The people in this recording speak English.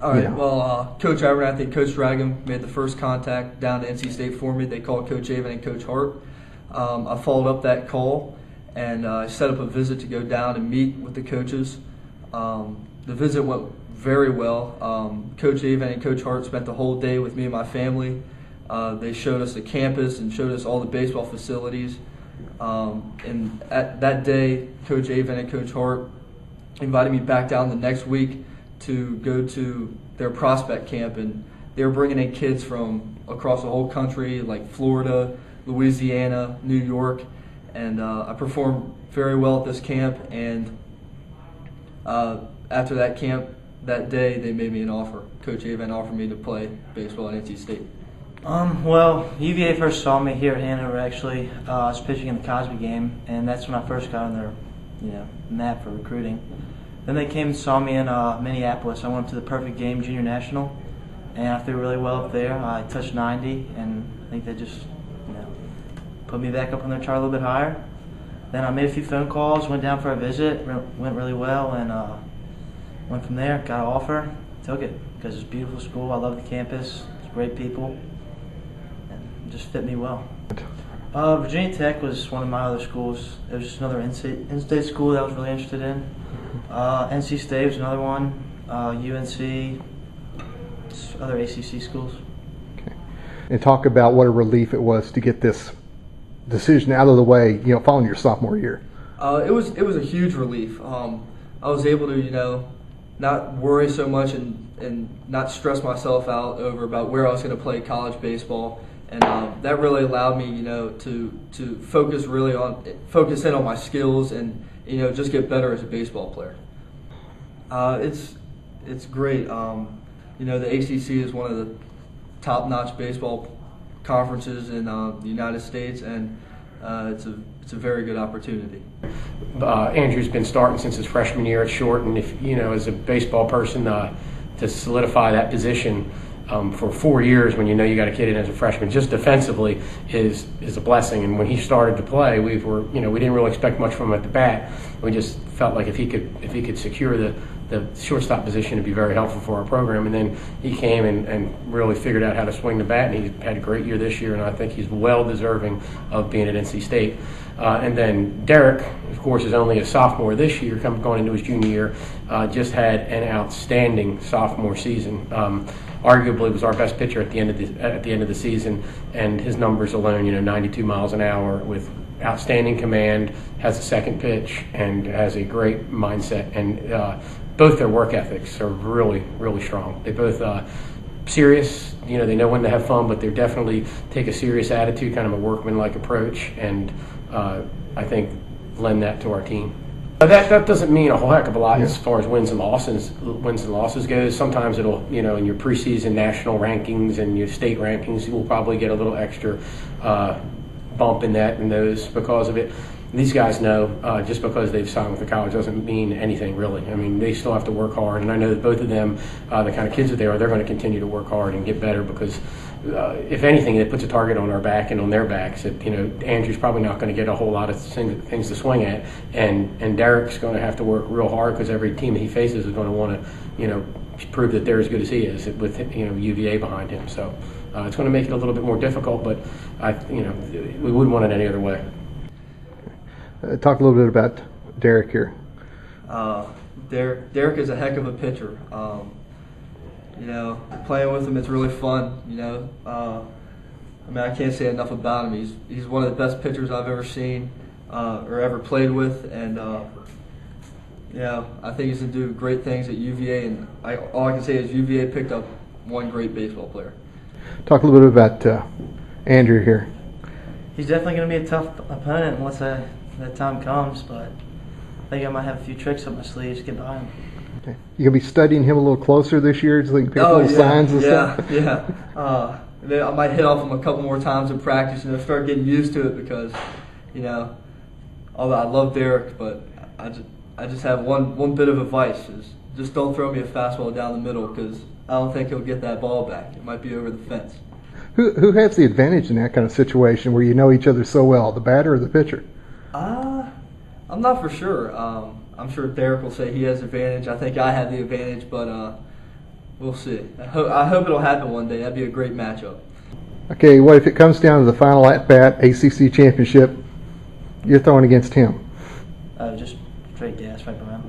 All right. Well, Coach Abernathy and Coach Dragon made the first contact down to NC State for me. They called Coach Avon and Coach Hart. I followed up that call and I set up a visit to go down and meet with the coaches. The visit went very well. Coach Avon and Coach Hart spent the whole day with me and my family. They showed us the campus and showed us all the baseball facilities. And at that day, Coach Avon and Coach Hart invited me back down the next week to go to their prospect camp, and they were bringing in kids from across the whole country, like Florida, Louisiana, New York, and I performed very well at this camp. And after that camp, that day, they made me an offer. Coach Avon offered me to play baseball at NC State. Well, UVA first saw me here at Hanover. Actually, I was pitching in the Cosby game, and that's when I first got on their, map for recruiting. Then they came and saw me in Minneapolis. I went to the Perfect Game Junior National, and I threw really well up there. I touched 90, and I think they just, put me back up on their chart a little bit higher. Then I made a few phone calls, went down for a visit, went really well, and went from there. Got an offer, took it because it's a beautiful school. I love the campus. It's great people, and it just fit me well. Virginia Tech was one of my other schools. It was just another in-state school that I was really interested in. NC State was another one. UNC, other ACC schools. Okay. And talk about what a relief it was to get this decision out of the way, following your sophomore year. It was a huge relief. I was able to, not worry so much and not stress myself out over about where I was going to play college baseball. And that really allowed me, to focus in on my skills and, just get better as a baseball player. It's great. The ACC is one of the top-notch baseball conferences in the United States, and it's a very good opportunity. Andrew's been starting since his freshman year at short, and if as a baseball person, to solidify that position for 4 years when you got a kid in as a freshman, just defensively is a blessing. And when he started to play, we didn't really expect much from him at the bat. We just felt like if he could secure the shortstop position, it'd be very helpful for our program. And then he came and really figured out how to swing the bat, and he had a great year this year, and I think he's well deserving of being at NC State. And then Derek, of course, is only a sophomore this year, going into his junior year, just had an outstanding sophomore season. Arguably was our best pitcher at the end of the season, and his numbers alone, 92 miles an hour with outstanding command, has a second pitch, and has a great mindset. And both their work ethics are really, really strong. They both serious. They know when to have fun, but they definitely take a serious attitude, kind of a workman-like approach, and I think lend that to our team. That doesn't mean a whole heck of a lot as far as wins and losses goes. Sometimes it'll, in your preseason national rankings and your state rankings, you'll probably get a little extra bump in those because of it. These guys know just because they've signed with the college doesn't mean anything really. I mean, they still have to work hard, and I know that both of them, the kind of kids that they are, they're going to continue to work hard and get better because if anything, it puts a target on our back and on their backs. That Andrew's probably not going to get a whole lot of things to swing at, and Derek's going to have to work real hard because every team that he faces is going to want to prove that they're as good as he is with UVA behind him. So it's going to make it a little bit more difficult, but we wouldn't want it any other way. Talk a little bit about Derek here. Derek is a heck of a pitcher. Playing with him, it's really fun. I can't say enough about him. He's one of the best pitchers I've ever seen or ever played with, and I think he's going to do great things at UVA. And all I can say is UVA picked up one great baseball player. Talk a little bit about Andrew here. He's definitely going to be a tough opponent once that time comes, but I think I might have a few tricks up my sleeves to get by him. Okay. You gonna be studying him a little closer this year, so you can pick up little signs and stuff. Yeah. I might hit off him a couple more times in practice, start getting used to it because, although I love Derek, but I just have one bit of advice: is just don't throw me a fastball down the middle because I don't think he'll get that ball back. It might be over the fence. Who has the advantage in that kind of situation where you know each other so well, the batter or the pitcher? I'm not for sure. I'm sure Derek will say he has the advantage. I think I have the advantage, but We'll see. I hope it'll happen one day. That'd be a great matchup. Okay, what if it comes down to the final at-bat, ACC championship, you're throwing against him? Just straight gas right around.